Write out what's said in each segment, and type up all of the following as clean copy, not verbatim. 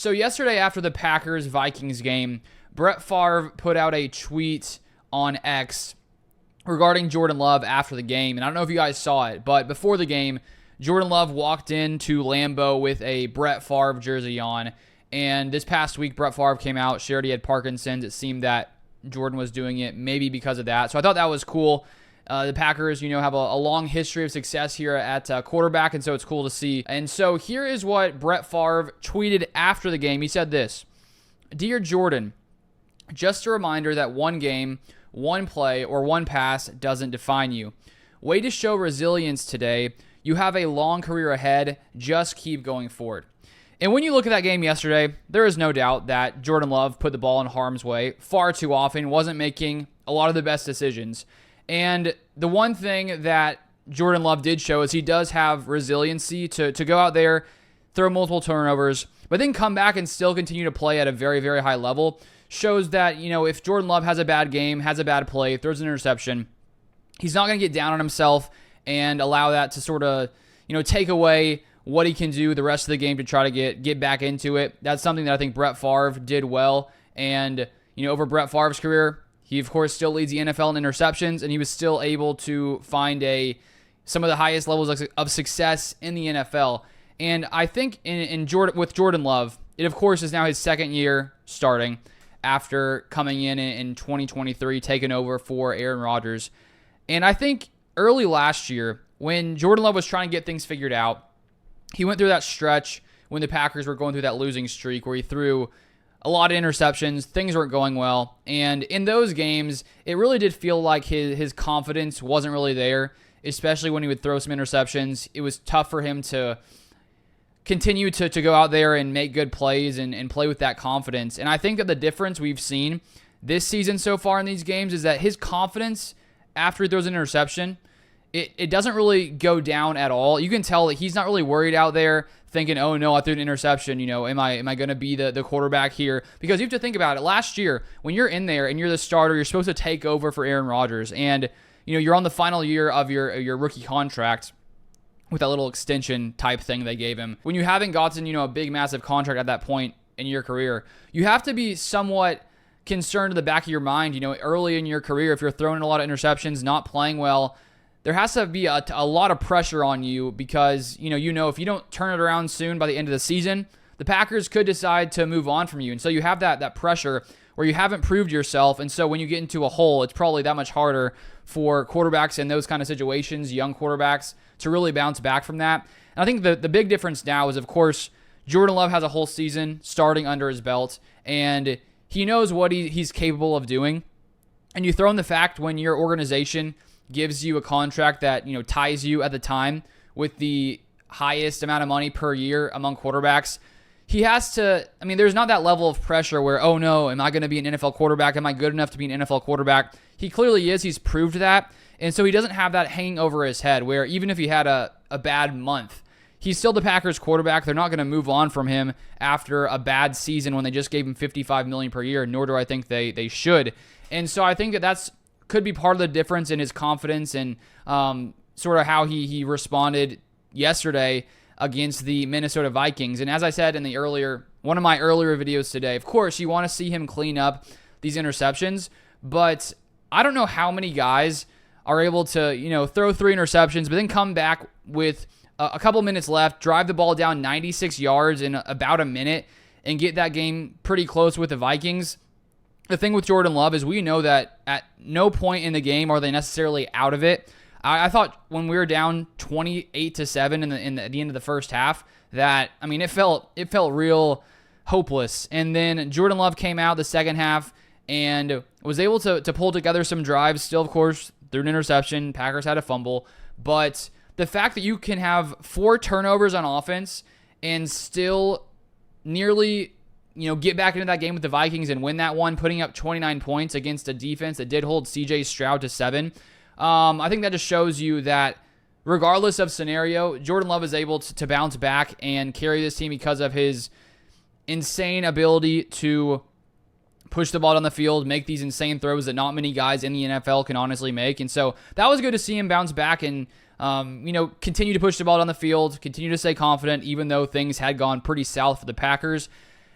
So yesterday after the Packers-Vikings game, Brett Favre put out a tweet on X regarding Jordan Love after the game. And I don't know if you guys saw it, but before the game, Jordan Love walked into Lambeau with a Brett Favre jersey on. And this past week, Brett Favre came out, shared he had Parkinson's. It seemed that Jordan was doing it maybe because of that. So I thought that was cool. The Packers, have a long history of success here at quarterback, and so it's cool to see. And so here is what Brett Favre tweeted after the game. He said this: "Dear Jordan, just a reminder that one game, one play, or one pass doesn't define you. Way to show resilience today. You have a long career ahead. Just keep going forward." And when you look at that game yesterday, there is no doubt that Jordan Love put the ball in harm's way far too often, wasn't making a lot of the best decisions. And the one thing that Jordan Love did show is he does have resiliency to go out there, throw multiple turnovers, but then come back and still continue to play at a very, very high level. Shows that, if Jordan Love has a bad game, has a bad play, throws an interception, he's not going to get down on himself and allow that to sort of, take away what he can do the rest of the game to try to get back into it. That's something that I think Brett Favre did well. And, over Brett Favre's career, he, of course, still leads the NFL in interceptions, and he was still able to find some of the highest levels of success in the NFL. And I think with Jordan Love, it, of course, is now his second year starting after coming in 2023, taking over for Aaron Rodgers. And I think early last year, when Jordan Love was trying to get things figured out, he went through that stretch when the Packers were going through that losing streak where he threw a lot of interceptions, things weren't going well. And in those games, it really did feel like his confidence wasn't really there, especially when he would throw some interceptions. It was tough for him to continue to go out there and make good plays and play with that confidence. And I think that the difference we've seen this season so far in these games is that his confidence after he throws an interception, it doesn't really go down at all. You can tell that he's not really worried out there thinking, oh no, I threw an interception. Am I going to be the quarterback here? Because you have to think about it. Last year, when you're in there and you're the starter, you're supposed to take over for Aaron Rodgers. And, you're on the final year of your rookie contract with that little extension type thing they gave him. When you haven't gotten, a big, massive contract at that point in your career, you have to be somewhat concerned in the back of your mind, early in your career, if you're throwing a lot of interceptions, not playing well, there has to be a lot of pressure on you because, if you don't turn it around soon by the end of the season, the Packers could decide to move on from you. And so you have that pressure where you haven't proved yourself. And so when you get into a hole, it's probably that much harder for quarterbacks in those kind of situations, young quarterbacks, to really bounce back from that. And I think the big difference now is, of course, Jordan Love has a whole season starting under his belt, and he knows what he's capable of doing. And you throw in the fact when your organization gives you a contract that, ties you at the time with the highest amount of money per year among quarterbacks, he has to, there's not that level of pressure where, oh no, am I going to be an NFL quarterback? Am I good enough to be an NFL quarterback? He clearly is. He's proved that. And so he doesn't have that hanging over his head where even if he had a bad month, he's still the Packers quarterback. They're not going to move on from him after a bad season when they just gave him $55 million per year, nor do I think they should. And so I think that could be part of the difference in his confidence and sort of how he responded yesterday against the Minnesota Vikings. And as I said in one of my earlier videos today, of course, you want to see him clean up these interceptions, but I don't know how many guys are able to, throw 3 interceptions, but then come back with a couple minutes left, drive the ball down 96 yards in about a minute, and get that game pretty close with the Vikings. The thing with Jordan Love is we know that at no point in the game are they necessarily out of it. I thought when we were down 28-7 at the end of the first half that, it felt real hopeless. And then Jordan Love came out the second half and was able to pull together some drives. Still, of course, threw an interception. Packers had a fumble. But the fact that you can have 4 turnovers on offense and still nearly get back into that game with the Vikings and win that one, putting up 29 points against a defense that did hold C.J. Stroud to 7. I think that just shows you that regardless of scenario, Jordan Love is able to bounce back and carry this team because of his insane ability to push the ball down the field, make these insane throws that not many guys in the NFL can honestly make. And so that was good to see him bounce back and continue to push the ball down the field, continue to stay confident, even though things had gone pretty south for the Packers.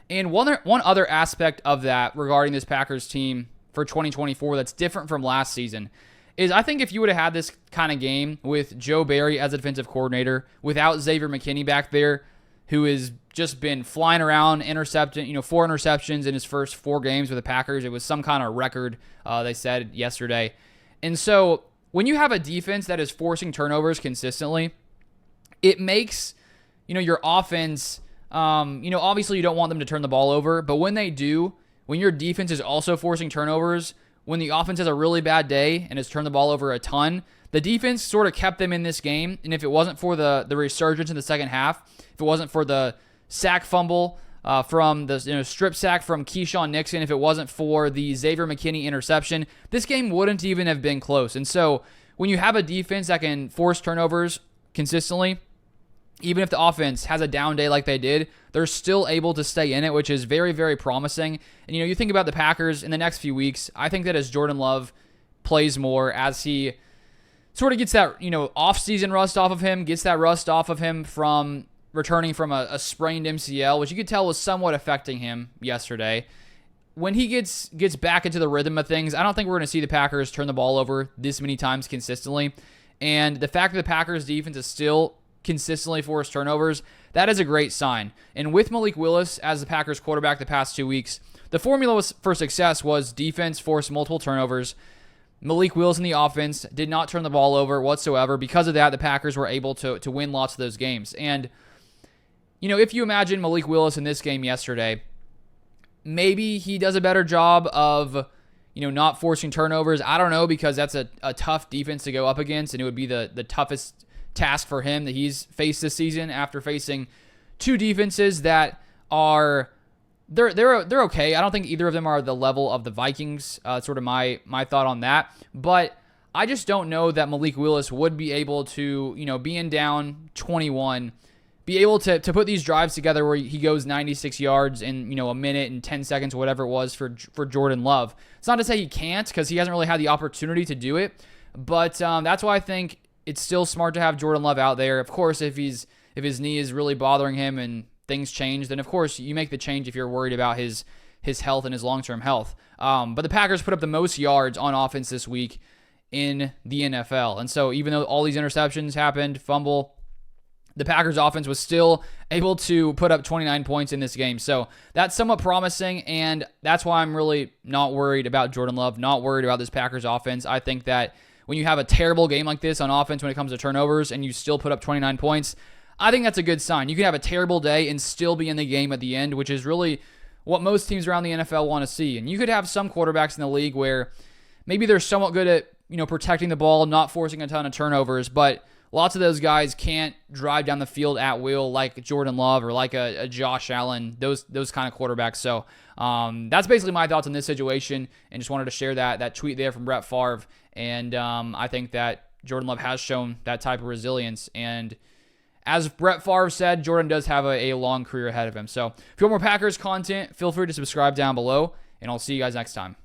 And one other aspect of that regarding this Packers team for 2024 that's different from last season is I think if you would have had this kind of game with Joe Barry as a defensive coordinator, without Xavier McKinney back there, who has just been flying around, intercepting, 4 interceptions in his first 4 games with the Packers. It was some kind of record, they said yesterday. And so when you have a defense that is forcing turnovers consistently, it makes, your offense, obviously you don't want them to turn the ball over, but when they do, when your defense is also forcing turnovers, when the offense has a really bad day and has turned the ball over a ton, the defense sort of kept them in this game. And if it wasn't for the resurgence in the second half, if it wasn't for the sack fumble from the strip sack from Keyshawn Nixon, if it wasn't for the Xavier McKinney interception, this game wouldn't even have been close. And so when you have a defense that can force turnovers consistently, even if the offense has a down day like they did, they're still able to stay in it, which is very, very promising. And, you think about the Packers in the next few weeks, I think that as Jordan Love plays more, as he sort of gets that, off-season rust off of him, gets that rust off of him from returning from a sprained MCL, which you could tell was somewhat affecting him yesterday. When he gets back into the rhythm of things, I don't think we're going to see the Packers turn the ball over this many times consistently. And the fact that the Packers defense is still consistently force turnovers, that is a great sign. And with Malik Willis as the Packers quarterback the past 2 weeks, the formula for success was defense force multiple turnovers. Malik Willis in the offense did not turn the ball over whatsoever. Because of that, the Packers were able to win lots of those games. And, if you imagine Malik Willis in this game yesterday, maybe he does a better job of, not forcing turnovers. I don't know, because that's a tough defense to go up against, and it would be the toughest task for him that he's faced this season after facing 2 defenses that are they're okay. I don't think either of them are the level of the Vikings. Sort of my thought on that. But I just don't know that Malik Willis would be able to, being down 21, be able to put these drives together where he goes 96 yards in, a minute and 10 seconds, whatever it was for Jordan Love. It's not to say he can't, because he hasn't really had the opportunity to do it. But that's why I think it's still smart to have Jordan Love out there. Of course, if his knee is really bothering him and things change, then of course you make the change if you're worried about his health and his long-term health. But the Packers put up the most yards on offense this week in the NFL. And so even though all these interceptions happened, fumble, the Packers offense was still able to put up 29 points in this game. So that's somewhat promising, and that's why I'm really not worried about Jordan Love, not worried about this Packers offense. I think that when you have a terrible game like this on offense when it comes to turnovers and you still put up 29 points, I think that's a good sign. You can have a terrible day and still be in the game at the end, which is really what most teams around the NFL want to see. And you could have some quarterbacks in the league where maybe they're somewhat good at, protecting the ball, not forcing a ton of turnovers, but lots of those guys can't drive down the field at will like Jordan Love or like a Josh Allen, those kind of quarterbacks. So that's basically my thoughts on this situation, and just wanted to share that tweet there from Brett Favre. And I think that Jordan Love has shown that type of resilience. And as Brett Favre said, Jordan does have a long career ahead of him. So if you want more Packers content, feel free to subscribe down below, and I'll see you guys next time.